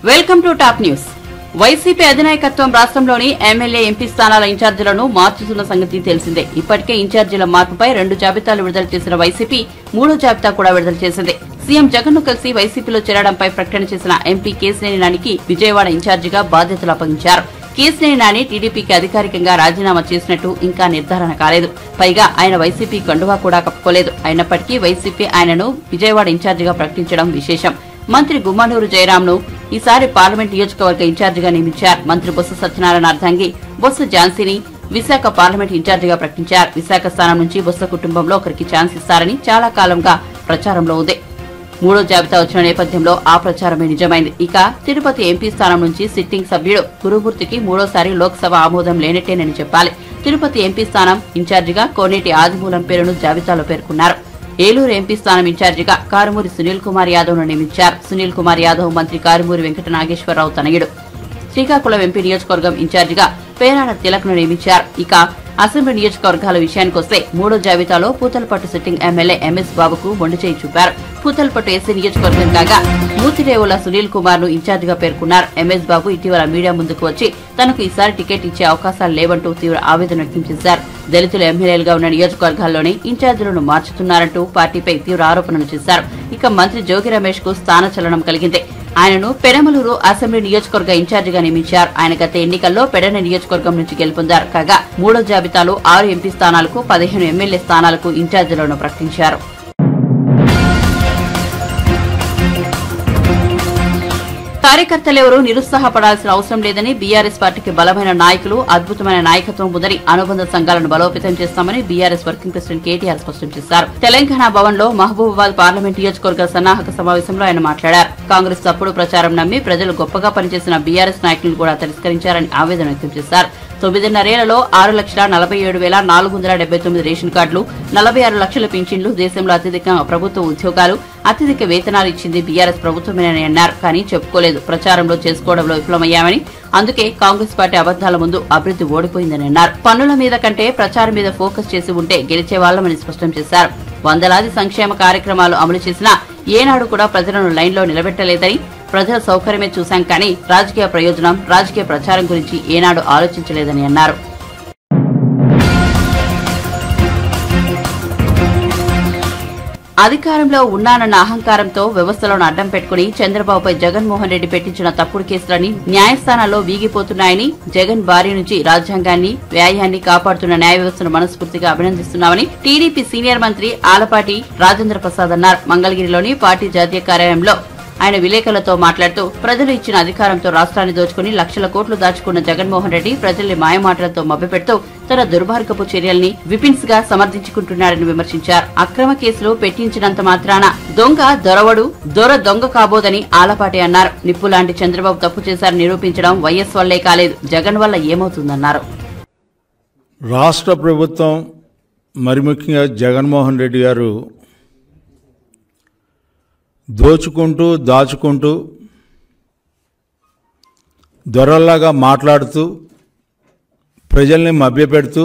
Welcome to top news. YCP అధినాయకత్వం రాష్ట్రంలోని MLA MP స్థానాల ఇన్ఛార్జీలను మార్చుతున్న సంగతి తెలిసిందే. ఇప్పటికే ఇన్ఛార్జీల మార్పుపై 2 జాబితాలు విడుదల చేసిన వైసీపీ 3వ జాబితా కూడా విడుదల చేసింది. సీఎం జగన్ ను కలిసి వైసీపీలో చేరడంపై ప్రకటన చేసిన ఎంపీ కేశినేని నానికి విజయవాడ ఇన్ఛార్జిగా బాధ్యతలు అప్పగించారు. కేశినేని నాని టీడీపీకి అధికారికంగా రాజీనామా చేసినట్టు ఇంకా నిర్ధారణ కాలేదు. పైగా ఆయన వైసీపీ కండువా కూడా కప్పుకోలేదు. అయినప్పటికీ వైసీపీ ఆయనను విజయవాడ ఇన్ఛార్జిగా ప్రకటించడం విశేషం. మంత్రి గుమ్మనూరు జయరాంను ఈసారి పార్లమెంట్ నియోజకవర్గ ఇన్ఛార్జిగా నియమించారు. మంత్రి బొత్స సత్యనారాయణ అర్ధాంగి బొత్స ఝాన్సీని విశాఖ పార్లమెంట్ ఇన్ఛార్జిగా ప్రకటించారు. విశాఖ స్థానం నుంచి బొత్స కుటుంబంలో ఒకరికి ఛాన్స్ ఇస్తారని చాలా కాలంగా ప్రచారంలో ఉంది. 3వ జాబితా వచ్చిన నేపథ్యంలో ఆ ప్రచారమే నిజమైంది. ఇక తిరుపతి ఎంపీ స్థానం నుంచి సిట్టింగ్ సభ్యుడు గురుమూర్తికి 3వసారి లోక్సభ ఆమోదం లేనట్టేనని చెప్పాలి. తిరుపతి ఎంపీ స్థానం ఇన్ఛార్జిగా కోనేటి ఆదిమూలం పేరును జాబితాలో పేర్కొన్నారు. ఏలూరు ఎంపీ స్థానం ఇన్ఛార్జిగా కారుమూరి సునీల్ కుమార్ యాదవ్ ను నియమించారు. సునీల్ కుమార్ యాదవ్ మంత్రి కారుమూరి వెంకట నాగేశ్వరరావు తనయుడు. శ్రీకాకుళం ఎంపీ నియోజకవర్గం ఇన్ఛార్జిగా పేరాడ తిలక్ ను నియమించారు. ఇక అసెంబ్లీ నియోజకవర్గాల విషయానికొస్తే 3వ జాబితాలో పూతలపట్టు సిట్టింగ్ ఎమ్మెల్యే ఎంఎస్ బాబుకు మొండిచేయి చూపారు. పూతలపట్టు ఎస్సీ నియోజకవర్గం కాగా మూతిరేవుల సునీల్ కుమార్ ను ఇన్ఛార్జిగా పేర్కొన్నారు. ఎంఎస్ బాబు ఇటీవల మీడియా ముందుకు వచ్చి తనకు ఈసారి టికెట్ ఇచ్చే అవకాశాలు లేవంటూ తీవ్ర ఆవేదన వ్యక్తం చేశారు. దళితులు ఎమ్మెల్యేలుగా ఉన్న నియోజకవర్గాల్లోనే ఇన్ఛార్జీలను మార్చుతున్నారంటూ పార్టీపై తీవ్ర ఆరోపణలు చేశారు. ఇక మంత్రి జోగి రమేష్ కు స్థానచలనం కలిగింది. ఆయనను పెనమలూరు అసెంబ్లీ నియోజకవర్గ ఇన్ఛార్జిగా నియమించారు. ఆయన గత ఎన్నికల్లో పెడన నియోజకవర్గం నుంచి గెలుపొందారు. కాగా 3వ జాబితాలో 6 ఎంపీ స్థానాలకు 15 ఎమ్మెల్యే స్థానాలకు ఇన్ఛార్జీలను ప్రకటించారు. కార్యకర్తలెవరూ నిరుత్సాహపడాల్సిన అవసరం లేదని బీఆర్ఎస్ పార్టీకి బలమైన నాయకులు, అద్భుతమైన నాయకత్వం ఉందని అనుబంధ సంఘాలను బలోపేతం చేస్తామని బీఆర్ఎస్ వర్కింగ్ ప్రెసిడెంట్ కేటీఆర్ స్పష్టం చేశారు. తెలంగాణ భవన్ లో మహబూబాబాద్ పార్లమెంట్ నియోజకవర్గ సన్నాహక సమావేశంలో ఆయన మాట్లాడారు. కాంగ్రెస్ తప్పుడు ప్రచారం నమ్మి ప్రజలు గొప్పగా పనిచేసిన బీఆర్ఎస్ నాయకులను కూడా తిరస్కరించారని ఆవేదన వ్యక్తం చేశారు. 9.5 ఏళ్లలో 6,47,479 రేషన్ కార్డులు, 46 లక్షల పింఛన్లు, దేశంలో అత్యధిక ప్రభుత్వ ఉద్యోగాలు, అత్యధిక వేతనాలు ఇచ్చింది బీఆర్ఎస్ ప్రభుత్వమేనని అన్నారు. కానీ చెప్పుకోలేదు. ప్రచారంలో చేసుకోవడంలో విఫలమయ్యామని, అందుకే కాంగ్రెస్ పార్టీ అబద్దాల ముందు అభివృద్ధి ఓడిపోయిందని అన్నారు. పన్నుల మీద కంటే ప్రచారం మీద ఫోకస్ చేసి ఉంటే గెలిచేవాళ్లమని స్పష్టం చేశారు. వందలాది సంక్షేమ కార్యక్రమాలు అమలు చేసినా ఏనాడు కూడా ప్రజలను లైన్లో నిలబెట్టలేదని, ప్రజల సౌకర్యమే చూశాం కానీ రాజకీయ ప్రయోజనం, రాజకీయ ప్రచారం గురించి ఏనాడు ఆలోచించలేదని అన్నారు. అధికారంలో ఉన్నానన్న అహంకారంతో వ్యవస్థలను అడ్డం పెట్టుకుని చంద్రబాబుపై జగన్మోహన్ రెడ్డి పెట్టించిన తప్పుడు కేసులని న్యాయస్థానాల్లో వీగిపోతున్నాయని, జగన్ భార్య నుంచి రాజ్యాంగాన్ని, వ్యాయాన్ని కాపాడుతున్న న్యాయ వ్యవస్థను మనస్ఫూర్తిగా అభినందిస్తున్నామని టీడీపీ సీనియర్ మంత్రి ఆలపాటి రాజేంద్ర ప్రసాద్ అన్నారు. మంగళగిరిలోని పార్టీ జాతీయ కార్యాలయంలో ఆయన విలేకరులతో మాట్లాడుతూ ప్రజలు ఇచ్చిన అధికారంతో రాష్ట్రాన్ని దోచుకుని లక్షల కోట్లు దాచుకున్న జగన్మోహన్ రెడ్డి ప్రజల్ని మాయమాటలతో మభ్యపెడుతూ తన దుర్మార్గపు చర్యల్ని విపిన్స్ గా సమర్థించుకుంటున్నారని విమర్శించారు. అక్రమ కేసులు పెట్టించినంత మాత్రాన దొంగ దొరవడు, దొర దొంగ కాబోదని ఆలపాటి అన్నారు. నిప్పు లాంటి చంద్రబాబు తప్పు చేశారని నిరూపించడం వైఎస్ వల్లే కాలేదు, జగన్ వల్ల ఏమవుతుందన్నారు. రాష్ట్ర ప్రభుత్వం, మరి ముఖ్యంగా జగన్మోహన్ రెడ్డి గారు దోచుకుంటూ, దాచుకుంటూ, దొరల్లాగా మాట్లాడుతూ, ప్రజల్ని మభ్యపెడుతూ,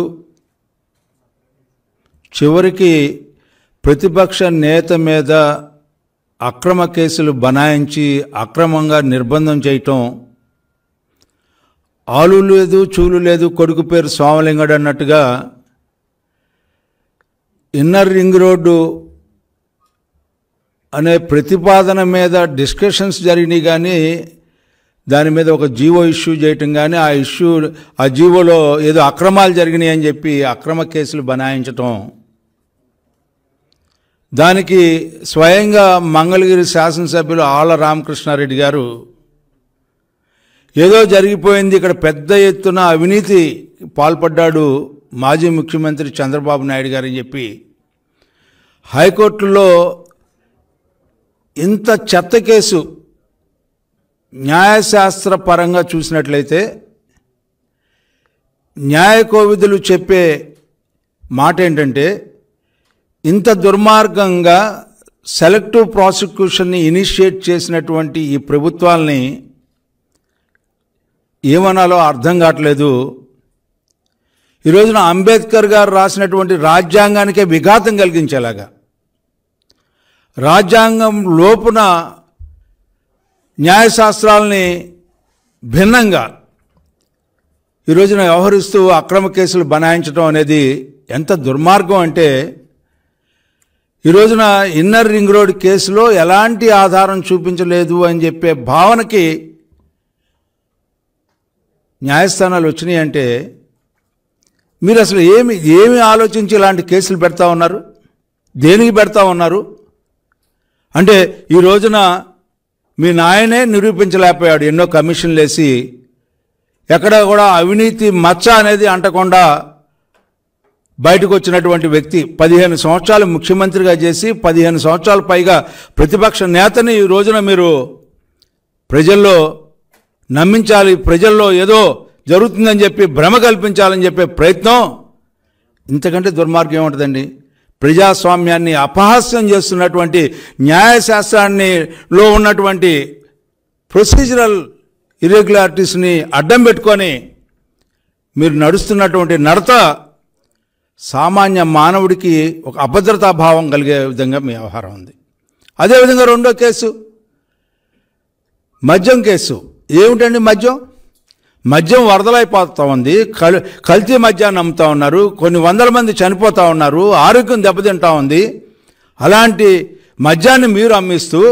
చివరికి ప్రతిపక్ష నేత మీద అక్రమ కేసులు బనాయించి అక్రమంగా నిర్బంధం చేయటం, ఆలు లేదు చూలు లేదు కొడుకు పేరు సోమలింగడు అన్నట్టుగా ఇన్నర్ రింగ్ రోడ్డు అనే ప్రతిపాదన మీద డిస్కషన్స్ జరిగినాయి. కానీ దాని మీద ఒక జీవో ఇష్యూ చేయటం కానీ, ఆ జీవోలో ఏదో అక్రమాలు జరిగినాయి అని చెప్పి అక్రమ కేసులు బనాయించటం, దానికి స్వయంగా మంగళగిరి శాసనసభ్యులు ఆళ్ల రామకృష్ణారెడ్డి గారు ఏదో జరిగిపోయింది, ఇక్కడ పెద్ద ఎత్తున అవినీతి పాల్పడ్డాడు మాజీ ముఖ్యమంత్రి చంద్రబాబు నాయుడు గారు అని చెప్పి హైకోర్టులో ఇంత చెత్త కేసు న్యాయశాస్త్ర పరంగా చూసినట్లయితే న్యాయ కోవిదులు చెప్పే మాట ఏంటంటే, ఇంత దుర్మార్గంగా సెలెక్టివ్ ప్రాసిక్యూషన్ని ఇనిషియేట్ చేసినటువంటి ఈ ప్రభుత్వాల్ని ఏమనాలో అర్థం కావట్లేదు. ఈ రోజున అంబేద్కర్ గారు రాసినటువంటి రాజ్యాంగానికే విఘాతం కలిగించేలాగా, రాజ్యాంగం లోపున న్యాయశాస్త్రాలని భిన్నంగా ఈ రోజున వ్యవహరిస్తూ అక్రమ కేసులు బనాయించడం అనేది ఎంత దుర్మార్గం అంటే, ఈ రోజున ఇన్నర్ రింగ్ రోడ్ కేసులో ఎలాంటి ఆధారం చూపించలేదు అని చెప్పే భావనకి న్యాయస్థానాలు వచ్చినాయి అంటే, మీరు అసలు ఏమి ఆలోచించి ఇలాంటి కేసులు పెడతా ఉన్నారు? దేనికి పెడతా ఉన్నారు? అంటే ఈ రోజున మీ నాయనే నిరూపించలేకపోయాడు. ఎన్నో కమిషన్లు వేసి ఎక్కడ కూడా అవినీతి మచ్చ అనేది అంటకుండా బయటకు వచ్చినటువంటి వ్యక్తి 15 సంవత్సరాలు ముఖ్యమంత్రిగా చేసి 15 సంవత్సరాల పైగా ప్రతిపక్ష నేతని ఈ రోజున మీరు ప్రజల్లో నమ్మించాలి, ప్రజల్లో ఏదో జరుగుతుందని చెప్పి భ్రమ కల్పించాలని చెప్పే ప్రయత్నం ఇంతకంటే దుర్మార్గం ఏముంటుందండి? ప్రజాస్వామ్యాన్ని అపహాస్యం చేస్తున్నటువంటి న్యాయశాస్త్రాన్నిలో ఉన్నటువంటి ప్రొసీజరల్ ఇర్రెగ్యులారిటీస్ని అడ్డం పెట్టుకొని మీరు నడుస్తున్నటువంటి నడత సామాన్య మానవుడికి ఒక అభద్రతాభావం కలిగే విధంగా మీ వ్యవహారం ఉంది. అదేవిధంగా రెండో కేసు మద్యం కేసు. ఏమిటండి మద్యం వరదలైపోతూ ఉంది. కల్తీ మద్యాన్ని అమ్ముతూ ఉన్నారు. కొన్ని వందల మంది చనిపోతూ ఉన్నారు. ఆరోగ్యం దెబ్బతింటూ ఉంది. అలాంటి మద్యాన్ని మీరు అమ్మిస్తూ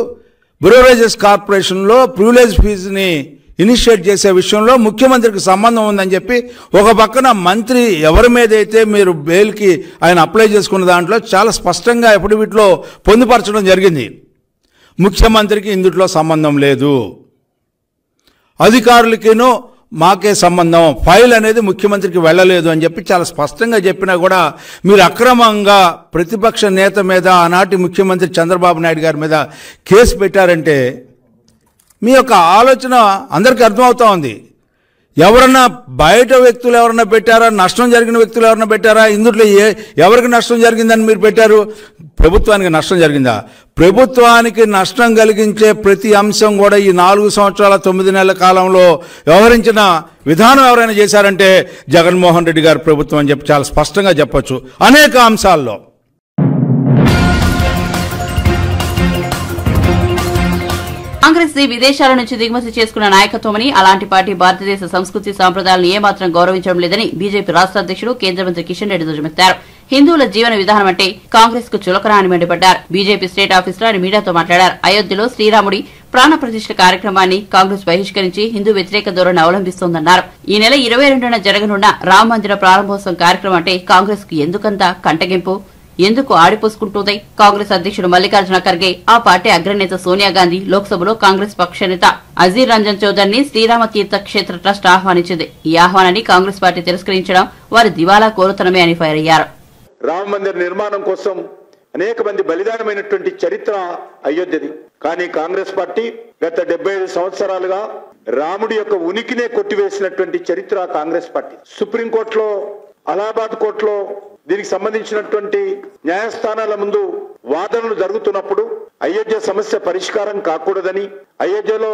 బ్రూవరేజెస్ కార్పొరేషన్లో ప్రివిలేజ్ ఫీజుని ఇనిషియేట్ చేసే విషయంలో ముఖ్యమంత్రికి సంబంధం ఉందని చెప్పి ఒక పక్కన మంత్రి ఎవరి మీద అయితే మీరు బెయిల్కి ఆయన అప్లై చేసుకున్న దాంట్లో చాలా స్పష్టంగా అఫిడవిట్లో పొందుపరచడం జరిగింది. ముఖ్యమంత్రికి ఇందులో సంబంధం లేదు, అధికారులకేనో మాకే సంబంధం, ఫైల్ అనేది ముఖ్యమంత్రికి వెళ్ళలేదు అని చెప్పి చాలా స్పష్టంగా చెప్పినా కూడా మీరు అక్రమంగా ప్రతిపక్ష నేత మీద, ఆనాటి ముఖ్యమంత్రి చంద్రబాబు నాయుడు గారి మీద కేసు పెట్టారంటే మీ యొక్క ఆలోచన అందరికీ అర్థమవుతూ ఉంది. ఎవరన్నా బయట వ్యక్తులు ఎవరన్నా పెట్టారా? నష్టం జరిగిన వ్యక్తులు ఎవరన్నా పెట్టారా? ఇందులో ఎవరికి నష్టం జరిగిందని మీరు పెట్టారు? ప్రభుత్వానికి నష్టం జరిగిందా? ప్రభుత్వానికి నష్టం కలిగించే ప్రతి అంశం కూడా ఈ 4 సంవత్సరాల 9 నెలల కాలంలో వ్యవహరించిన విధానం ఎవరైనా చేశారంటే జగన్మోహన్ రెడ్డి గారి ప్రభుత్వం అని చెప్పి చాలా స్పష్టంగా చెప్పొచ్చు అనేక అంశాల్లో. కాంగ్రెస్ విదేశాల నుంచి దిగుమతి చేసుకున్న నాయకత్వమని, అలాంటి పార్టీ భారతదేశ సంస్కృతి సాంప్రదాయాలను ఏమాత్రం గౌరవించడం లేదని బీజేపీ రాష్ట్ర అధ్యక్షుడు కేంద్ర మంత్రి కిషన్ రెడ్డి ధ్వజమెత్తారు. హిందువుల జీవన విధానం అంటే కాంగ్రెస్ కు చులకన అని మండిపడ్డారు. బీజేపీ స్టేట్ ఆఫీసులో ఆయన మీడియాతో మాట్లాడారు. అయోధ్యలో శ్రీరాముడి ప్రాణ ప్రతిష్ఠ కార్యక్రమాన్ని కాంగ్రెస్ బహిష్కరించి హిందూ వ్యతిరేక ధోరణి అవలంబిస్తోందన్నారు. ఈ నెల 22న జరగనున్న రామ మందిర ప్రారంభోత్సవం కార్యక్రమం అంటే కాంగ్రెస్ కు ఎందుకంత కంటగింపు, ఎందుకు ఆడిపోసుకుంటుంది? కాంగ్రెస్ అధ్యక్షుడు మల్లికార్జున ఖర్గే, ఆ పార్టీ అగ్రనేత సోనియా గాంధీ లోక్సభలో కాంగ్రెస్ పక్ష నేత అజీర్ రంజన్ చౌదరిని శ్రీరామ తీర్థ క్షేత్ర ట్రస్ట్ ఆహ్వానించింది. ఈ ఆహ్వానాన్ని కాంగ్రెస్ పార్టీ తిరస్కరించడం వారి దివాలా కోరుతనమే అని ఫైర్ అయ్యారు. రామ మందిర నిర్మాణం కోసం అనేక మంది బలిదానమైనటువంటి చరిత్ర అయోధ్యది. కానీ కాంగ్రెస్ పార్టీ గత 75 సంవత్సరాలుగా రాముడి యొక్క ఉనికినే కొట్టివేసినటువంటి చరిత్ర కాంగ్రెస్ పార్టీ. సుప్రీంకోర్టులో, అలహాబాద్ కోర్టులో దీనికి సంబంధించినటువంటి న్యాయస్థానాల ముందు వాదనలు జరుగుతున్నప్పుడు అయోధ్య సమస్య పరిష్కారం కాకూడదని, అయోధ్యలో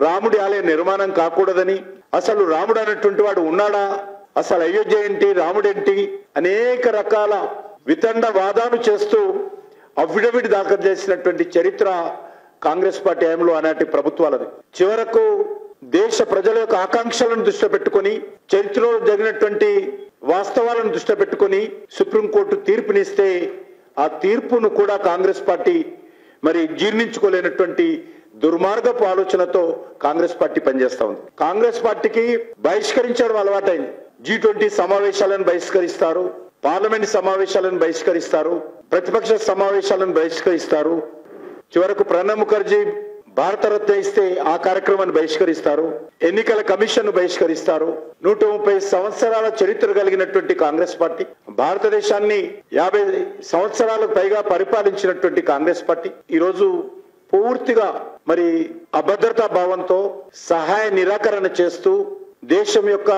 రాముడి ఆలయ నిర్మాణం కాకూడదని, అసలు రాముడు అనేటువంటి వాడు ఉన్నాడా, అసలు అయోధ్య ఏంటి, రాముడేంటి, అనేక రకాల వితండ వాదాలు చేస్తూ అఫిడవిట్ దాఖలు చేసినటువంటి చరిత్ర కాంగ్రెస్ పార్టీ హయాంలో ఆనాటి ప్రభుత్వాలది. చివరకు దేశ ప్రజల యొక్క ఆకాంక్షలను దృష్టిలో పెట్టుకుని, చరిత్రలో జరిగినటువంటి వాస్తవాలను దృష్టిలో పెట్టుకుని సుప్రీంకోర్టు తీర్పునిస్తే ఆ తీర్పును కూడా కాంగ్రెస్ పార్టీ మరి జీర్ణించుకోలేనటువంటి దుర్మార్గపు ఆలోచనతో కాంగ్రెస్ పార్టీ పనిచేస్తా ఉంది. కాంగ్రెస్ పార్టీకి బహిష్కరించడం అలవాటైంది. G20 సమావేశాలను బహిష్కరిస్తారు, పార్లమెంట్ సమావేశాలను బహిష్కరిస్తారు, ప్రతిపక్ష సమావేశాలను బహిష్కరిస్తారు, చివరకు ప్రణబ్ ముఖర్జీ భారతరత్న ఇస్తే ఆ కార్యక్రమాన్ని బహిష్కరిస్తారు, ఎన్నికల కమిషన్ బహిష్కరిస్తారు. 130 సంవత్సరాల చరిత్ర కలిగినటువంటి కాంగ్రెస్ పార్టీ, భారతదేశాన్ని 50 సంవత్సరాలకు పైగా పరిపాలించినటువంటి కాంగ్రెస్ పార్టీ ఈరోజు పూర్తిగా మరి అభద్రతా భావంతో సహాయ నిరాకరణ చేస్తూ దేశం యొక్క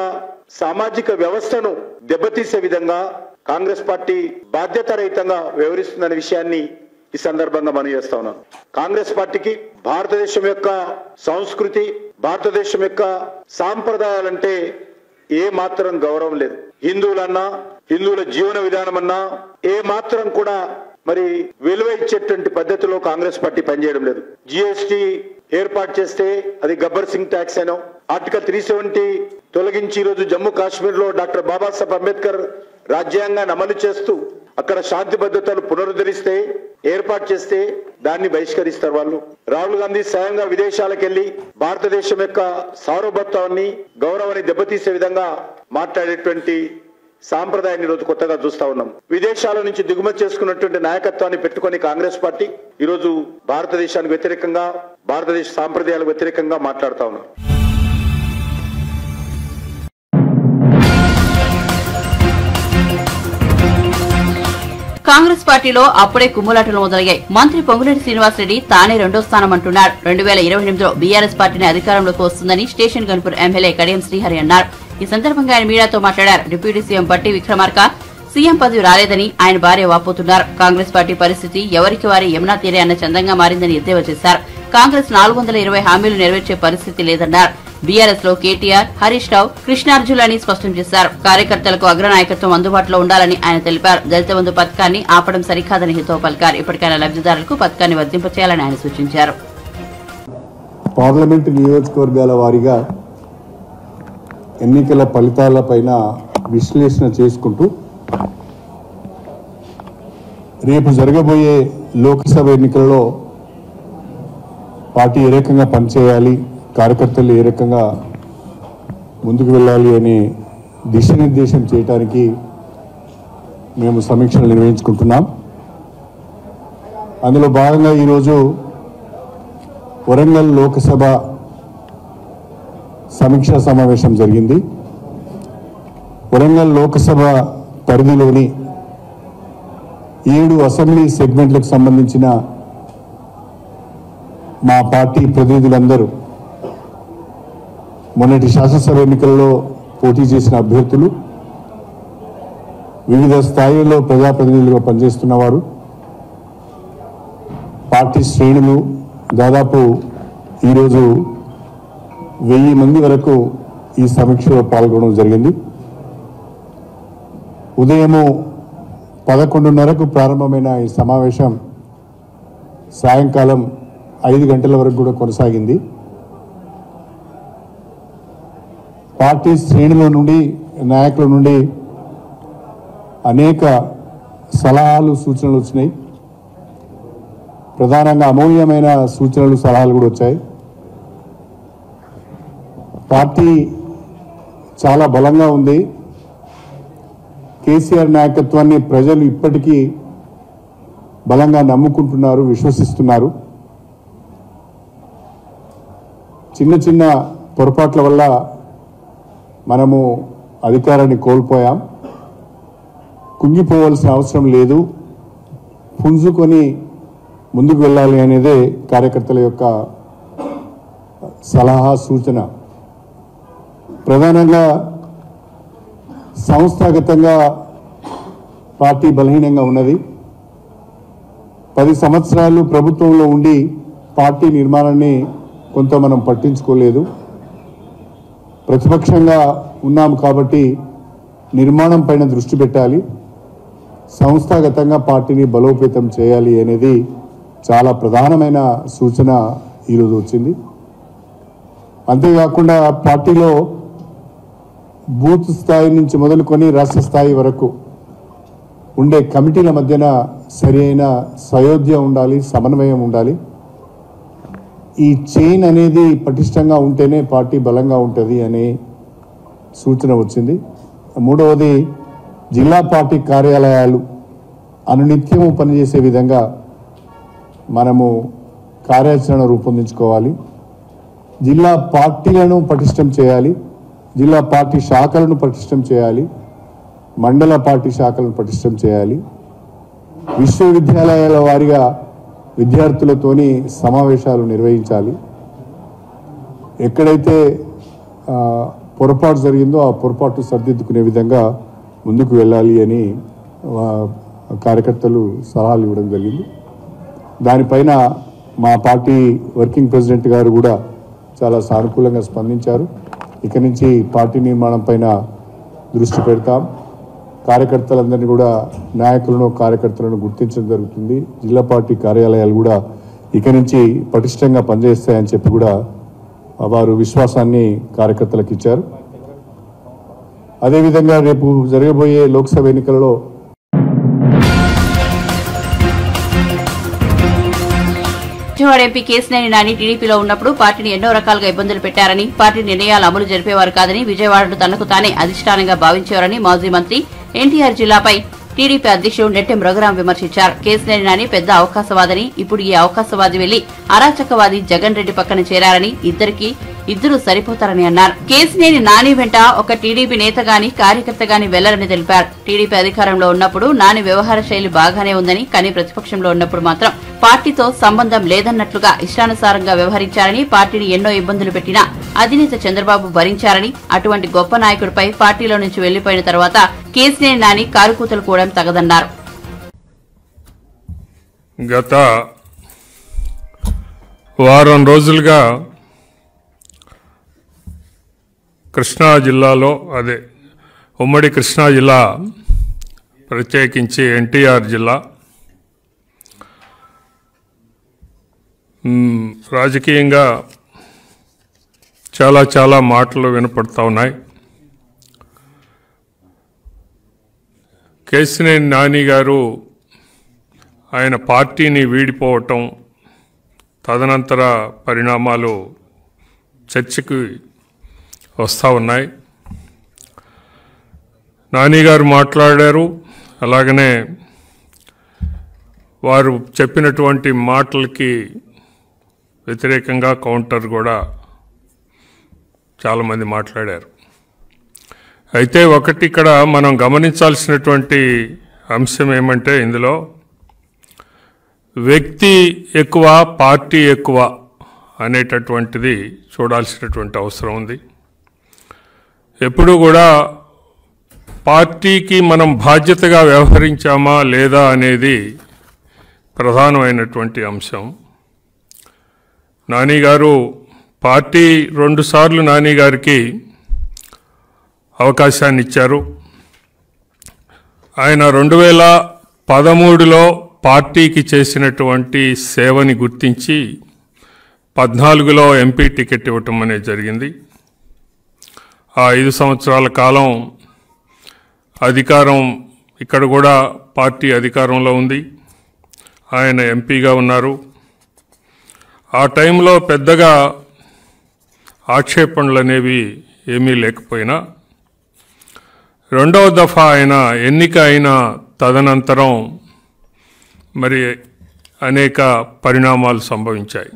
సామాజిక వ్యవస్థను దెబ్బతీసే విధంగా కాంగ్రెస్ పార్టీ బాధ్యతారహితంగా వ్యవహరిస్తుందనే విషయాన్ని ఈ సందర్భంగా మనం చేస్తా ఉన్నాం. కాంగ్రెస్ పార్టీకి భారతదేశం యొక్క సంస్కృతి, భారతదేశం యొక్క సాంప్రదాయాలంటే ఏ మాత్రం గౌరవం లేదు. హిందువులన్నా, హిందువుల జీవన విధానం అన్నా ఏ మాత్రం కూడా మరి విలువ ఇచ్చేటువంటి పద్ధతిలో కాంగ్రెస్ పార్టీ పనిచేయడం లేదు. GST ఏర్పాటు చేస్తే అది గబ్బర్ సింగ్ ట్యాక్స్ అనో, ఆర్టికల్ 370 తొలగించి ఈరోజు జమ్మూ కాశ్మీర్ లో డాక్టర్ బాబాసాహెబ్ అంబేద్కర్ రాజ్యాంగాన్ని అమలు చేస్తూ అక్కడ శాంతి భద్రతలు పునరుద్ధరిస్తే ఏర్పాటు చేస్తే దాన్ని బహిష్కరిస్తారు వాళ్ళు. రాహుల్ గాంధీ స్వయంగా విదేశాలకు వెళ్లి భారతదేశం యొక్క సార్వభౌమత్వాన్ని గౌరవాన్ని దెబ్బతీసే విధంగా మాట్లాడేటువంటి సాంప్రదాయాన్ని ఈరోజు కొత్తగా చూస్తా ఉన్నాం. విదేశాల నుంచి దిగుమతి చేసుకున్నటువంటి నాయకత్వాన్ని పెట్టుకొని కాంగ్రెస్ పార్టీ ఈరోజు భారతదేశానికి వ్యతిరేకంగా, భారతదేశ సాంప్రదాయాలకు వ్యతిరేకంగా మాట్లాడుతా ఉన్నాం. కాంగ్రెస్ పార్టీలో అప్పుడే కుమ్ములాటలు మొదలయ్యాయి. మంత్రి పొంగులేటి శ్రీనివాసరెడ్డి తానే రెండో స్థానం అంటున్నారు. 2028లో బీఆర్ఎస్ పార్టీని అధికారంలోకి వస్తుందని స్టేషన్ గన్పూర్ ఎమ్మెల్యే కడియం శ్రీహరి అన్నారు. ఈ సందర్భంగా ఆయన మీడియాతో మాట్లాడారు. డిప్యూటీ సీఎం బట్టి విక్రమార్క సీఎం పదవి రాలేదని ఆయన భార్య వాపోతున్నారు. కాంగ్రెస్ పార్టీ పరిస్థితి ఎవరికి వారి యమునా తీరే అన్న చందంగా మారిందని ఎద్దేవా చేశారు. కాంగ్రెస్ 420 హామీలు నెరవేర్చే పరిస్థితి లేదన్నారు. బీఆర్ఎస్ లో కేటీఆర్, హరీష్ రావు, కృష్ణార్జులని స్పష్టం చేశారు. కార్యకర్తలకు అగ్రనాయకత్వం అందుబాటులో ఉండాలని ఆయన తెలిపారు. దళిత బంధు పథకాన్ని ఆపడం సరికాదని హితవు పలికారు. ఇప్పటికైనా లబ్దిదారులకు పథకాన్ని వర్తింపచేయాలని ఆయన సూచించారు. పార్లమెంటు నియోజకవర్గాల వారీగా ఎన్నికల ఫలితాలపైన విశ్లేషణ చేసుకుంటూ రేపు జరగబోయే లోక్సభ ఎన్నికలలో పార్టీ ఏ రకంగా పనిచేయాలి, కార్యకర్తలు ఏ రకంగా ముందుకు వెళ్ళాలి అనే దిశానిర్దేశం చేయడానికి మేము సమీక్షలు నిర్వహించుకుంటున్నాం. అందులో భాగంగా ఈరోజు వరంగల్ లోక్సభ సమీక్షా సమావేశం జరిగింది. వరంగల్ లోక్సభ పరిధిలోని 7 అసెంబ్లీ సెగ్మెంట్లకు సంబంధించిన మా పార్టీ ప్రతినిధులందరూ మొన్నటి శాసనసభ ఎన్నికల్లో పోటీ చేసిన అభ్యర్థులు, వివిధ స్థాయిల్లో ప్రజాప్రతినిధులుగా పనిచేస్తున్నవారు, పార్టీ శ్రేణులు దాదాపు ఈరోజు 1000 మంది వరకు ఈ సమీక్షలో పాల్గొనడం జరిగింది. ఉదయము 11:30కు ప్రారంభమైన ఈ సమావేశం సాయంకాలం 5 గంటల వరకు కూడా కొనసాగింది. పార్టీ శ్రేణుల నుండి, నాయకుల నుండి అనేక సలహాలు, సూచనలు వచ్చినాయి. ప్రధానంగా అమూల్యమైన సూచనలు, సలహాలు కూడా వచ్చాయి. పార్టీ చాలా బలంగా ఉంది. కేసీఆర్ నాయకత్వాన్ని ప్రజలు ఇప్పటికీ బలంగా నమ్ముకుంటున్నారు, విశ్వసిస్తున్నారు. చిన్న చిన్న పొరపాట్ల వల్ల మనము అధికారాన్ని కోల్పోయాం. కుంగిపోవాల్సిన అవసరం లేదు, పుంజుకొని ముందుకు వెళ్ళాలి అనేదే కార్యకర్తల యొక్క సలహా, సూచన. ప్రధానంగా సంస్థాగతంగా పార్టీ బలహీనంగా ఉన్నది. 10 సంవత్సరాలు ప్రభుత్వంలో ఉండి పార్టీ నిర్మాణాన్ని కొంత మనం పట్టించుకోలేదు. ప్రతిపక్షంగా ఉన్నాము కాబట్టి నిర్మాణం పైన దృష్టి పెట్టాలి, సంస్థాగతంగా పార్టీని బలోపేతం చేయాలి అనేది చాలా ప్రధానమైన సూచన ఈరోజు వచ్చింది. అంతేకాకుండా పార్టీలో బూత్ స్థాయి నుంచి మొదలుకొని రాష్ట్ర స్థాయి వరకు ఉండే కమిటీల మధ్యన సరి అయిన సయోధ్య ఉండాలి, సమన్వయం ఉండాలి. ఈ చైన్ అనేది పటిష్టంగా ఉంటేనే పార్టీ బలంగా ఉంటుంది అనే సూచన వచ్చింది. మూడవది, జిల్లా పార్టీ కార్యాలయాలు అనునిత్యము పనిచేసే విధంగా మనము కార్యాచరణ రూపొందించుకోవాలి. జిల్లా పార్టీలను పటిష్టం చేయాలి, జిల్లా పార్టీ శాఖలను పటిష్టం చేయాలి, మండల పార్టీ శాఖలను పటిష్టం చేయాలి. విశ్వవిద్యాలయాల వారీగా విద్యార్థులతోని సమావేశాలు నిర్వహించాలి. ఎక్కడైతే పొరపాటు జరిగిందో ఆ పొరపాటు సరిదిద్దుకునే విధంగా ముందుకు వెళ్ళాలి అని కార్యకర్తలు సలహాలు ఇవ్వడం జరిగింది. దానిపైన మా పార్టీ వర్కింగ్ ప్రెసిడెంట్ గారు కూడా చాలా సానుకూలంగా స్పందించారు. ఇక నుంచి పార్టీ నిర్మాణం పైన దృష్టి పెడతాం. కార్యకర్తలందరినీ కూడా, నాయకులను, కార్యకర్తలను గుర్తించడం జరుగుతుంది. జిల్లా పార్టీ కార్యాలయాలు కూడా ఇక నుంచి పటిష్టంగా పనిచేస్తాయని చెప్పి కూడా వారు విశ్వాసాన్ని కార్యకర్తలకు ఇచ్చారు. అదేవిధంగా రేపు జరగబోయే లోక్సభ ఎన్నికలలో విజయవాడ ఎంపీ కేశినేని నాని టీడీపీలో ఉన్నప్పుడు పార్టీని ఎన్నో రకాలుగా ఇబ్బందులు పెట్టారని, పార్టీ నిర్ణయాలు అమలు జరిపేవారు కాదని, విజయవాడను తనకు తానే అధిష్టానంగా భావించేవారని మాజీ మంత్రి ఎన్టీఆర్ జిల్లాపై టీడీపీ అధ్యక్షుడు నెట్టెం రఘురాం విమర్శించారు. కేశినేని నాని పెద్ద అవకాశవాదని, ఇప్పుడు ఈ అవకాశవాది వెళ్లి అరాచకవాది జగన్ రెడ్డి పక్కన చేరారని, ఇద్దరు సరిపోతారని అన్నారు. కేశినేని నాని వెంట ఒక టీడీపీ నేత గాని కార్యకర్త గాని వెళ్లరని తెలిపారు. టీడీపీ అధికారంలో ఉన్నప్పుడు నాని వ్యవహార శైలి బాగానే ఉందని, కానీ ప్రతిపక్షంలో ఉన్నప్పుడు మాత్రం పార్టీతో సంబంధం లేదన్నట్లుగా ఇష్టానుసారంగా వ్యవహరించారని, పార్టీని ఎన్నో ఇబ్బందులు పెట్టినా అధినేత చంద్రబాబు భరించారని, అటువంటి గొప్ప నాయకుడిపై పార్టీలో నుంచి వెళ్లిపోయిన తర్వాత కేశినేని నాని కారుకూతలు కూడా తగదన్నారు. గత వారం రోజులుగా కృష్ణా జిల్లాలో ఉమ్మడి కృష్ణా జిల్లా ప్రత్యేకించి ఎన్టీఆర్ జిల్లా రాజకీయంగా చాలా మాటలు వినపడుతూ ఉన్నాయి. కేశినేని నాని గారు ఆయన పార్టీని వీడిపోవటం, తదనంతర పరిణామాలు చర్చకు వస్తూ ఉన్నాయి. నాని గారు మాట్లాడారు, అలాగనే వారు చెప్పినటువంటి మాటలకి వ్యతిరేకంగా కౌంటర్ కూడా చాలామంది మాట్లాడారు. అయితే ఒకటి ఇక్కడ మనం గమనించాల్సినటువంటి అంశం ఏమంటే, ఇందులో వ్యక్తి ఎక్కువ పార్టీ ఎక్కువ అనేటటువంటిది చూడాల్సినటువంటి అవసరం ఉంది. ఎప్పుడు కూడా పార్టీకి మనం బాధ్యతగా వ్యవహరించామా లేదా అనేది ప్రధానమైనటువంటి అంశం. నాని గారు పార్టీ 2 సార్లు నాని గారికి అవకాశాన్ని ఇచ్చారు. ఆయన 2013లో పార్టీకి చేసినటువంటి సేవని గుర్తించి 14లో ఎంపీ టికెట్ ఇవ్వటం అనేది జరిగింది. ఆ 5 సంవత్సరాల కాలం అధికారం ఇక్కడ కూడా పార్టీ అధికారంలో ఉంది, ఆయన ఎంపీగా ఉన్నారు. ఆ టైంలో పెద్దగా ఆక్షేపణలు అనేవి ఏమీ లేకపోయినా, 2వ దఫా ఆయన ఎన్నిక అయిన తదనంతరం మరి అనేక పరిణామాలు సంభవించాయి.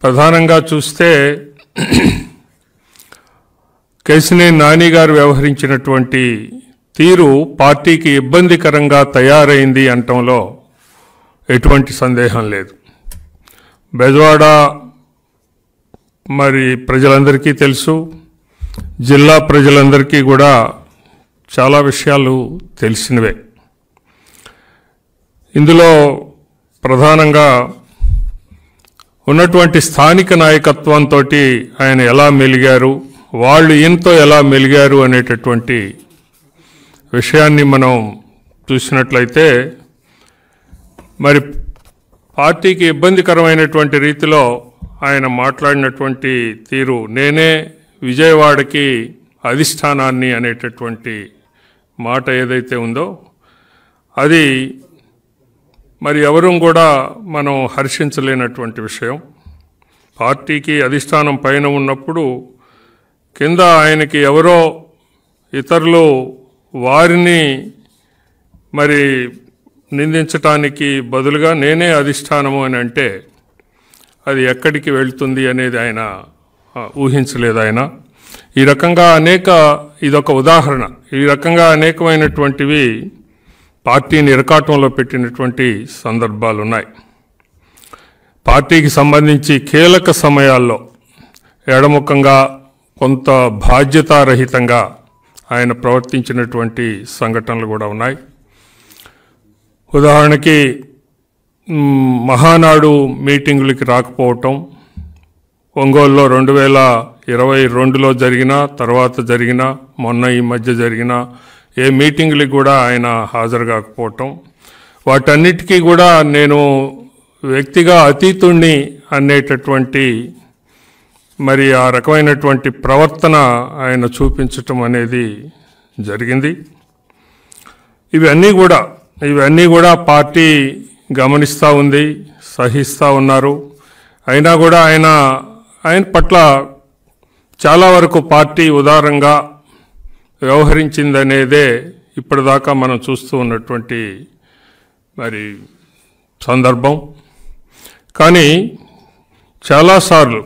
ప్రధానంగా చూస్తే కేశినేని నాని గారు వ్యవహరించినటువంటి తీరు పార్టీకి ఇబ్బందికరంగా తయారైంది అనటంలో ఎటువంటి సందేహం లేదు. బెజవాడ మరి ప్రజలందరికీ తెలుసు, జిల్లా ప్రజలందరికీ కూడా చాలా విషయాలు తెలిసినవే. ఇందులో ప్రధానంగా ఉన్నటువంటి స్థానిక నాయకత్వంతో ఆయన ఎలా మెలిగారు, వాళ్ళు ఈయనతో ఎలా మెలిగారు అనేటటువంటి విషయాన్ని మనం చూసినట్లయితే, మరి పార్టీకి ఇబ్బందికరమైనటువంటి రీతిలో ఆయన మాట్లాడినటువంటి తీరు, నేనే విజయవాడకి అధిష్టానాన్ని అనేటటువంటి మాట ఏదైతే ఉందో అది మరి ఎవరూ కూడా మనం హర్షించలేనటువంటి విషయం. పార్టీకి అధిష్టానం పైన ఉన్నప్పుడు కింద ఆయనకి ఎవరో ఇతరులు వారిని మరి నిందించటానికి బదులుగా నేనే అధిష్టానము అని అంటే అది ఎక్కడికి వెళ్తుంది అనేది ఆయన ఊహించలేదు. ఆయన ఈ రకంగా ఇదొక ఉదాహరణ. ఈ రకంగా అనేకమైనటువంటివి పార్టీని ఇరకాటంలో పెట్టినటువంటి సందర్భాలు ఉన్నాయి. పార్టీకి సంబంధించి కీలక సమయాల్లో ఎడముఖంగా కొంత బాధ్యతారహితంగా ఆయన ప్రవర్తించినటువంటి సంఘటనలు కూడా ఉన్నాయి. ఉదాహరణకి మహానాడు మీటింగులకి రాకపోవటం, ఒంగోలులో 2022లో జరిగిన తర్వాత జరిగిన మొన్న ఈ మధ్య జరిగిన ఏ మీటింగులకి కూడా ఆయన హాజరు కాకపోవటం, వాటన్నిటికీ కూడా నేను వ్యక్తిగా అతీతుణ్ణి అనేటటువంటి మరి ఆ రకమైనటువంటి ప్రవర్తన ఆయన చూపించటం అనేది జరిగింది. ఇవన్నీ కూడా పార్టీ గమనిస్తూ ఉంది, సహిస్తూ ఉన్నారు. అయినా కూడా ఆయన పట్ల చాలా వరకు పార్టీ ఉదారంగా వ్యవహరించిందనేదే ఇప్పటిదాకా మనం చూస్తూ ఉన్నటువంటి మరి సందర్భం. కానీ చాలాసార్లు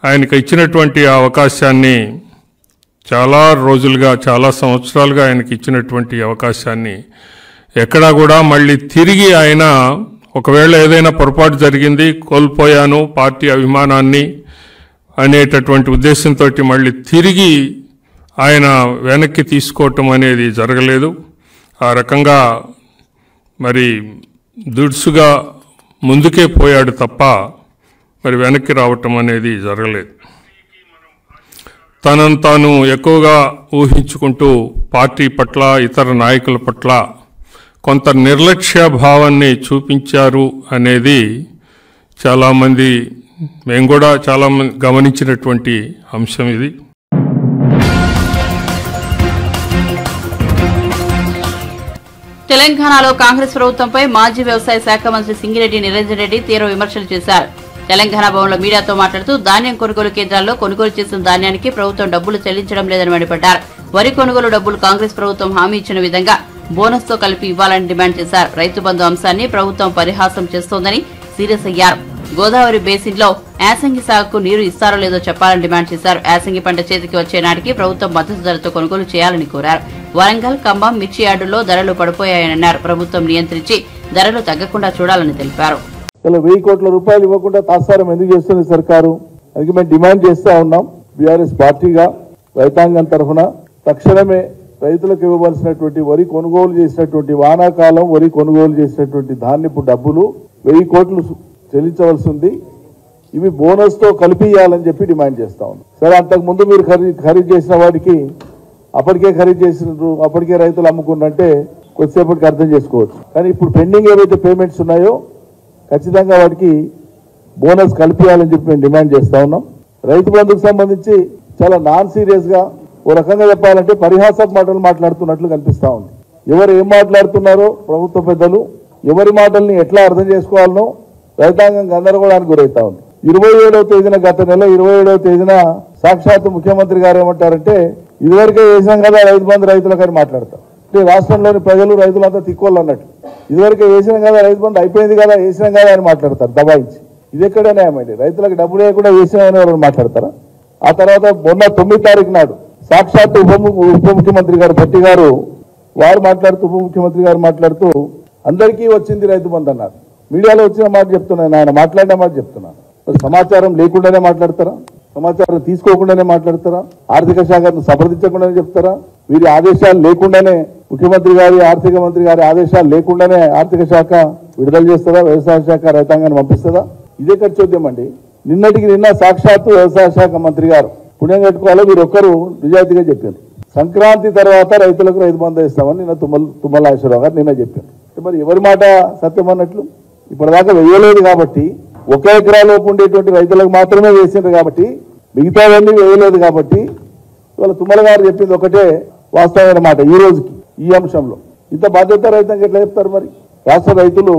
ఆయనకు ఇచ్చినటువంటి అవకాశాన్ని చాలా రోజులుగా, చాలా సంవత్సరాలుగా ఆయనకి ఇచ్చినటువంటి అవకాశాన్ని ఎక్కడా కూడా మళ్ళీ తిరిగి ఆయన ఒకవేళ ఏదైనా పొరపాటు జరిగింది, కోల్పోయాను పార్టీ అభిమానాన్ని అనేటటువంటి ఉద్దేశంతో మళ్ళీ తిరిగి ఆయన వెనక్కి తీసుకోవటం అనేది జరగలేదు. ఆ రకంగా మరి దుడుసుగా ముందుకే పోయాడు తప్ప మరి వెనక్కి రావటం అనేది జరగలేదు. తనను తాను ఎక్కువగా ఊహించుకుంటూ పార్టీ పట్ల, ఇతర నాయకుల పట్ల కొంత నిర్లక్ష్య భావాన్ని చూపించారు అనేది చాలామంది, మేము కూడా చాలామంది గమనించినటువంటి అంశం ఇది. తెలంగాణలో కాంగ్రెస్ ప్రభుత్వంపై మాజీ వ్యవసాయ శాఖ మంత్రి సింగిరెడ్డి నిరంజన్ రెడ్డి తీవ్ర విమర్శలు చేశారు. తెలంగాణ భవన్లో మీడియాతో మాట్లాడుతూ ధాన్యం కొనుగోలు కేంద్రాల్లో కొనుగోలు చేసిన ధాన్యానికి ప్రభుత్వం డబ్బులు చెల్లించడం లేదని మండిపడ్డారు. వరి కొనుగోలు డబ్బులు కాంగ్రెస్ ప్రభుత్వం హామీ ఇచ్చిన విధంగా బోనస్ తో కలిపి ఇవ్వాలని డిమాండ్ చేశారు. రైతు బంధు అంశాన్ని ప్రభుత్వం పరిహాసం చేస్తోందని సీరియస్ అయ్యారు. గోదావరి బేసిన్ లో యాసంగి సాగుకు నీరు ఇస్తారో లేదో చెప్పాలని డిమాండ్ చేశారు. యాసంగి పంట చేతికి వచ్చే నాటికి ప్రభుత్వం మద్దతు ధరతో కొనుగోలు చేయాలని కోరారు. వరంగల్, ఖమ్మం, మిర్చి యార్డుల్లో ధరలు పడిపోయాయన్నారు. ప్రభుత్వం నియంత్రించి ధరలు తగ్గకుండా చూడాలని తెలిపారు. 1000 కోట్ల రూపాయలు ఇవ్వకుండా తాత్సారం ఎందుకు చేస్తుంది సర్కారు? అందుకే మేము డిమాండ్ చేస్తా ఉన్నాం. బీఆర్ఎస్ పార్టీగా రైతాంగం తరఫున తక్షణమే రైతులకు ఇవ్వవలసినటువంటి వరి కొనుగోలు చేసినటువంటి వానాకాలం వరి కొనుగోలు చేసినటువంటి ధాన్యపు డబ్బులు 1000 కోట్లు చెల్లించవలసి ఉంది. ఇవి బోనస్ తో కలిపి ఇవ్వాలని చెప్పి డిమాండ్ చేస్తా ఉన్నాం. సరే, అంతకు ముందు మీరు ఖరీదు చేసిన వాటికి అప్పటికే ఖరీదు చేసినారు, అప్పటికే రైతులు అమ్ముకున్నంటే కొద్దిసేపటికి అర్థం చేసుకోవచ్చు. కానీ ఇప్పుడు పెండింగ్ ఏవైతే పేమెంట్స్ ఉన్నాయో ఖచ్చితంగా వాటికి బోనస్ కలిపియాలని చెప్పి మేము డిమాండ్ చేస్తా ఉన్నాం. రైతు బంధుకు సంబంధించి చాలా నాన్ సీరియస్ గా, ఓ రకంగా చెప్పాలంటే పరిహాసపు మాటలు మాట్లాడుతున్నట్లు కనిపిస్తా ఉంది. ఎవరు ఏం మాట్లాడుతున్నారో ప్రభుత్వ పెద్దలు, ఎవరి మాటల్ని ఎట్లా అర్థం చేసుకోవాలనో రైతాంగం గందరగోళానికి గురవుతా ఉంది. 27వ తేదీన, గత నెల 27వ తేదీన సాక్షాత్ ముఖ్యమంత్రి గారు ఏమంటారంటే, ఇదివరకే వేసినాం కదా రైతు బంధు రైతులకు అని మాట్లాడతారు. అంటే రాష్ట్రంలోని ప్రజలు, రైతులంతా తిక్కోళ్ళు అన్నట్టు. ఇదివరకే వేసినాం కదా రైతు బంధు అయిపోయింది కదా, వేసినాం కదా అని మాట్లాడతారు దబాయించి. ఇది ఎక్కడ న్యాయమండి? రైతులకు డబ్బులు వేయకుండా వేసినామని ఎవరు మాట్లాడతారా? ఆ తర్వాత మొన్న 9వ తారీఖు నాడు సాక్షాత్ ఉప ముఖ్యమంత్రి గారు భట్టి గారు వారు మాట్లాడుతూ, ఉప ముఖ్యమంత్రి గారు మాట్లాడుతూ అందరికీ వచ్చింది రైతు బంధు అన్నారు. మీడియాలో వచ్చిన మాట చెప్తున్నాను, ఆయన మాట్లాడిన మాట చెప్తున్నాను. సమాచారం లేకుండానే మాట్లాడతారా? సమాచారం తీసుకోకుండానే మాట్లాడతారా? ఆర్థిక శాఖను సంప్రదించకుండానే చెప్తారా? వీరి ఆదేశాలు లేకుండానే, ముఖ్యమంత్రి గారి, ఆర్థిక మంత్రి గారి ఆదేశాలు లేకుండానే ఆర్థిక శాఖ విడుదల చేస్తుందా? వ్యవసాయ శాఖ రైతాంగాన్ని పంపిస్తుందా? ఇదే ఎక్కడ చూద్దాం అండి. నిన్నటికి నిన్న సాక్షాత్తు వ్యవసాయ శాఖ మంత్రి గారు పుణ్యం కట్టుకోవాలో మీరు ఒక్కరు నిజాయితీగా చెప్పారు. సంక్రాంతి తర్వాత రైతులకు రైతు బంధు ఇస్తామని నిన్న తుమ్మల నాగేశ్వరరావు గారు నిన్న చెప్పారు. మరి ఎవరి మాట సత్యం అన్నట్లు? ఇప్పటిదాకా వేయలేదు కాబట్టి, 1 ఎకరాలోపు ఉండేటువంటి రైతులకు మాత్రమే వేసిండ్రు కాబట్టి, మిగతావన్నీ వేయలేదు కాబట్టి, ఇవాళ తుమ్మల గారు చెప్పింది ఒకటే వాస్తవమైన మాట. ఈ రోజుకి ఈ అంశంలో ఇంత బాధ్యత రైతాంగం ఎట్లా చెప్తారు? మరి రాష్ట్ర రైతులు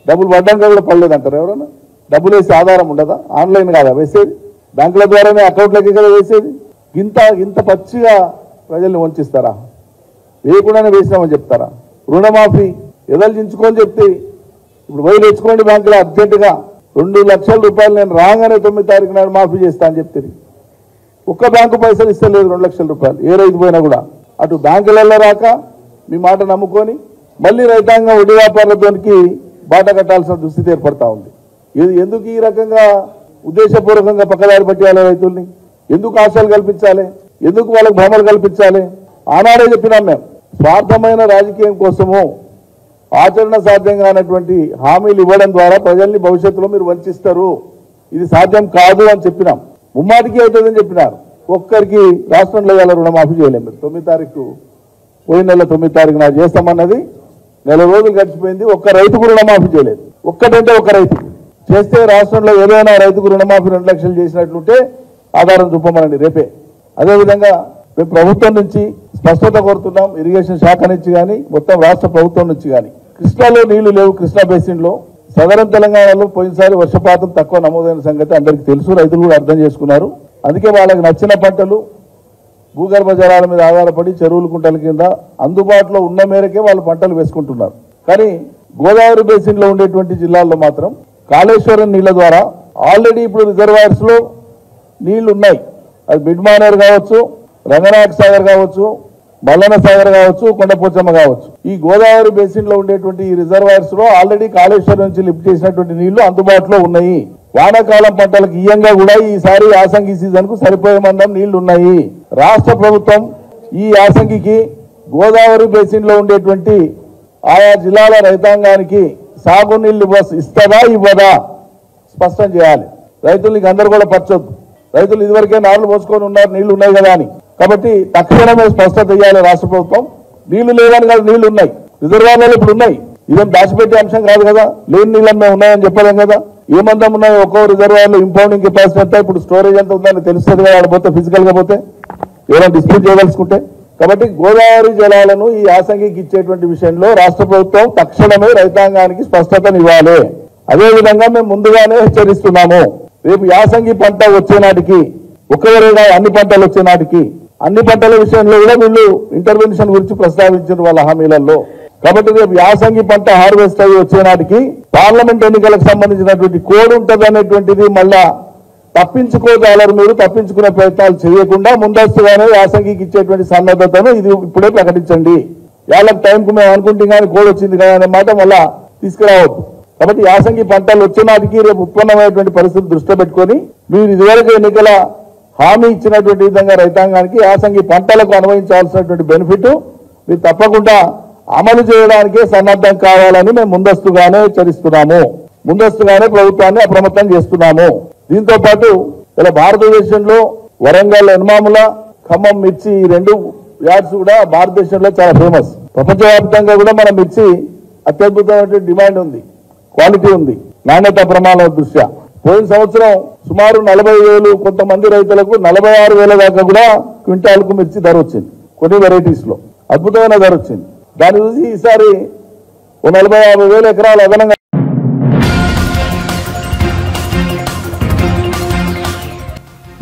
డబ్బులు పడ్డాక కూడా పడలేదంటారు ఎవరన్నా? డబ్బులు వేసే ఆధారం ఉండదా? ఆన్లైన్ కాదా వేసేది? బ్యాంకుల ద్వారానే అకౌంట్లకి కదా వేసేది? ఇంత పచ్చిగా ప్రజల్ని వంచిస్తారా? వేయకుండానే వేసినామని చెప్తారా? రుణమాఫీ ఎదల్చించుకొని చెప్తే ఇప్పుడు పోయి తెచ్చుకోండి బ్యాంకులో అర్జెంటుగా 2 లక్షల రూపాయలు నేను రాగానే 9వ తారీఖు నాడు మాఫీ చేస్తా అని చెప్తే ఒక్క బ్యాంకు పైసలు ఇస్తలేదు 2 లక్షల రూపాయలు. ఏ రైతు పోయినా కూడా అటు బ్యాంకులలో రాక మీ మాట నమ్ముకొని మళ్ళీ రైతాంగం వడ్డీ వ్యాపారులతోనికి బాట కట్టాల్సిన దుస్థితి ఏర్పడతా ఉంది. ఎందుకు ఈ రకంగా ఉద్దేశపూర్వకంగా పక్కదారి పట్టేయాలి రైతుల్ని? ఎందుకు ఆశలు కల్పించాలి? ఎందుకు వాళ్ళకు భ్రమలు కల్పించాలి? ఆనాడే చెప్పినాం మేము, స్వార్థమైన రాజకీయం కోసము ఆచరణ సాధ్యం కానటువంటి హామీలు ఇవ్వడం ద్వారా ప్రజల్ని భవిష్యత్తులో మీరు వంచిస్తారు, ఇది సాధ్యం కాదు అని చెప్పినాం. ముమ్మాటికి అవుతుందని చెప్పినారు. ఒక్కరికి రాష్ట్రంలో ఇలా రుణమాఫీ చేయలేము. మీరు 9వ తారీఖు, పోయిన నెల 9వ తారీఖు నాడు చేస్తామన్నది నెల రోజులు గడిచిపోయింది, ఒక్క రైతుకు రుణమాఫీ చేయలేదు. ఒక్కటంటే ఒక రైతు చేస్తే రాష్ట్రంలో ఏదైనా రైతుకు రుణమాఫీ 2 లక్షలు చేసినట్లుంటే ఆధారం చూపమనండి రేపే. అదేవిధంగా మేము ప్రభుత్వం నుంచి స్పష్టత కోరుతున్నాం, ఇరిగేషన్ శాఖ నుంచి కానీ మొత్తం రాష్ట్ర ప్రభుత్వం నుంచి కానీ. కృష్ణాలో నీళ్లు లేవు, కృష్ణా బేసిన్ లో. సదరన్ తెలంగాణలో పోయినసారి వర్షపాతం తక్కువ నమోదైన సంగతి అందరికీ తెలుసు, రైతులు కూడా అర్థం చేసుకున్నారు. అందుకే వాళ్ళకి నచ్చిన పంటలు భూగర్భ జలాల మీద ఆధారపడి చెరువులు కుంటల కింద అందుబాటులో ఉన్న మేరకే వాళ్ళు పంటలు వేసుకుంటున్నారు. కానీ గోదావరి బేసిన్ లో ఉండేటువంటి జిల్లాల్లో మాత్రం కాళేశ్వరం నీళ్ల ద్వారా ఆల్రెడీ ఇప్పుడు రిజర్వాయర్స్ లో నీళ్లు ఉన్నాయి. అది బిడ్మానేర్ కావచ్చు, రంగనాయక సాగర్ కావచ్చు, మల్లన సాగర్ కావచ్చు, కొండపోచమ్మ కావచ్చు. ఈ గోదావరి బేసిన్ లో ఉండేటువంటి ఈ రిజర్వాయర్స్ లో ఆల్రెడీ కాళేశ్వరం నుంచి లిఫ్ట్ చేసినటువంటి నీళ్లు అందుబాటులో ఉన్నాయి. వానాకాలం పంటలకు ఇయ్యంగా కూడా ఈసారి యాసంగి సీజన్ కు సరిపోయే మందం నీళ్లు ఉన్నాయి. రాష్ట్ర ప్రభుత్వం ఈ యాసంగికి గోదావరి బేసిన్ లో ఉండేటువంటి ఆయా జిల్లాల రైతాంగానికి సాగునీళ్లు ఇస్తుందా ఇవ్వదా స్పష్టం చేయాలి. రైతులకి అందరూ కూడా పరచొద్దు. రైతులు ఇదివరకే నార్లు పోసుకొని ఉన్నారు, నీళ్లు ఉన్నాయి కదా అని. కాబట్టి తక్షణమే స్పష్టత ఇవ్వాలి రాష్ట్ర ప్రభుత్వం. నీళ్లు లేవని కాదు, నీళ్లు ఉన్నాయి, రిజర్వాయర్లు ఇప్పుడు ఉన్నాయి. ఇదేం దాచిపెట్టే అంశం కాదు కదా. లేని నీళ్ళని మేము ఉన్నాయని చెప్పలేం కదా. ఏమందం ఉన్నాయి, ఒక్కో రిజర్వాయర్లో ఇంపౌండింగ్ కెపాసిటీ ఎంత, ఇప్పుడు స్టోరేజ్ ఎంత ఉందని తెలుస్తుంది కదా. ఆడిపోతే ఫిజికల్ గా పోతే ఏమైనా డిస్ప్యూట్ చేయదలుచుకుంటే. కాబట్టి గోదావరి జలాలను ఈ యాసంగికి ఇచ్చేటువంటి విషయంలో రాష్ట్ర ప్రభుత్వం తక్షణమే రైతాంగానికి స్పష్టతనివ్వాలి. అదేవిధంగా మేము ముందుగానే హెచ్చరిస్తున్నాము, రేపు యాసంగి పంట వచ్చే నాటికి ఒకవేళ అన్ని పంటలు వచ్చే నాటికి అన్ని పంటల విషయంలో కూడా వీళ్ళు ఇంటర్వెన్షన్ గురించి ప్రస్తావించారు వాళ్ళ హామీలలో. కాబట్టి రేపు యాసంగి పంట హార్వెస్ట్ అయ్యి వచ్చే నాటికి పార్లమెంట్ ఎన్నికలకు సంబంధించినటువంటి కోడ్ ఉంటుంది అనేటువంటిది మళ్ళా తప్పించుకోగలరు. మీరు తప్పించుకునే ప్రయత్నాలు చేయకుండా ముందస్తుగానే యాసంగికి ఇచ్చేటువంటి సన్నద్ధతను ఇది ఇప్పుడే ప్రకటించండి. వాళ్ళకి టైంకు మేము అనుకుంటే కానీ కోడ్ వచ్చింది కదా అనే మాట మళ్ళా తీసుకురావద్దు. కాబట్టి యాసంగి పంటలు వచ్చే నాటికి రేపు ఉత్పన్నమైనటువంటి పరిస్థితి దృష్టిలో పెట్టుకొని మీరు ఇదివరకు ఎన్నికల హామీ ఇచ్చినటువంటి విధంగా రైతాంగానికి యాసంగి పంటలకు అనుభవించాల్సినటువంటి బెనిఫిట్ మీరు తప్పకుండా అమలు చేయడానికే సన్నద్ధం కావాలని మేము ముందస్తుగానే హెచ్చరిస్తున్నాము. ముందస్తుగానే ప్రభుత్వాన్ని అప్రమత్తం చేస్తున్నాము. దీంతో పాటు ఇలా భారతదేశంలో వరంగల్, ఎన్మాముల, ఖమ్మం మిర్చి ఈ 2 యార్డ్స్ కూడా భారతదేశంలో చాలా ఫేమస్. ప్రపంచవ్యాప్తంగా కూడా మన మిర్చి అత్యద్భుతమైన డిమాండ్ ఉంది, క్వాలిటీ ఉంది, నాణ్యత ప్రమాణాల దృష్ట్యా. పోయిన సంవత్సరం సుమారు 40,000, కొంతమంది రైతులకు 46,000 దాకా కూడా క్వింటాల్కు మిర్చి ధర వచ్చింది. కొన్ని వెరైటీస్ లో అద్భుతమైన ధర వచ్చింది. దాన్ని చూసి ఈసారి 40,000-50,000 ఎకరాలు అదనంగా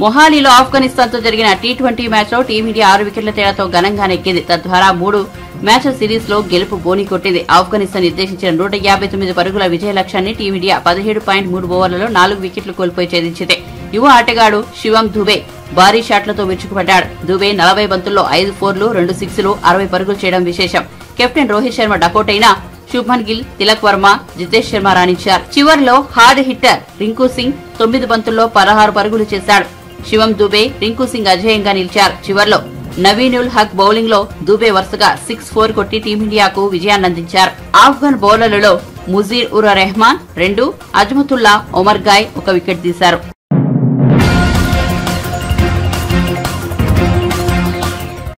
మొహాలీలో ఆఫ్ఘనిస్తాన్ తో జరిగిన టీ20 మ్యాచ్ లో టీమిండియా 6 వికెట్ల తేడాతో ఘనంగా నెగ్గింది. తద్వారా 3 మ్యాచ్ల సిరీస్ లో గెలుపు బోని కొట్టింది. ఆఫ్ఘనిస్తాన్ నిర్దేశించిన 159 పరుగుల విజయ లక్ష్యాన్ని టీమిండియా 17.3 ఓవర్లలో 4 వికెట్లు కోల్పోయి ఛేదించింది. యువ ఆటగాడు శివం దుబే భారీ షాట్లతో విరుచుకుపడ్డాడు. దుబే 40 బంతుల్లో 5 4లు 2 6లు 60 పరుగులు చేయడం విశేషం. కెప్టెన్ రోహిత్ శర్మ డకౌటైనా శుభ్మన్ గిల్, తిలక్ వర్మ, జితేష్ శర్మ రాణించారు. చివర్లో హార్డ్ హిట్టర్ రింకు సింగ్ 9 బంతుల్లో 16 పరుగులు చేశాడు. శివం దుబే, రింకు సింగ్ అజేయంగా నిలిచారు. చివర్లో నవీనుల్ హక్ బౌలింగ్ లో దుబే వరుసగా 6-4 కొట్టి టీమిండియాకు విజయాన్నందించారు. ఆఫ్ఘన్ బౌలర్లలో ముజీర్ ఉర్ రెహమాన్ 2, అజ్మతుల్లా ఒమర్ గాయ్ 1 వికెట్ తీశారు.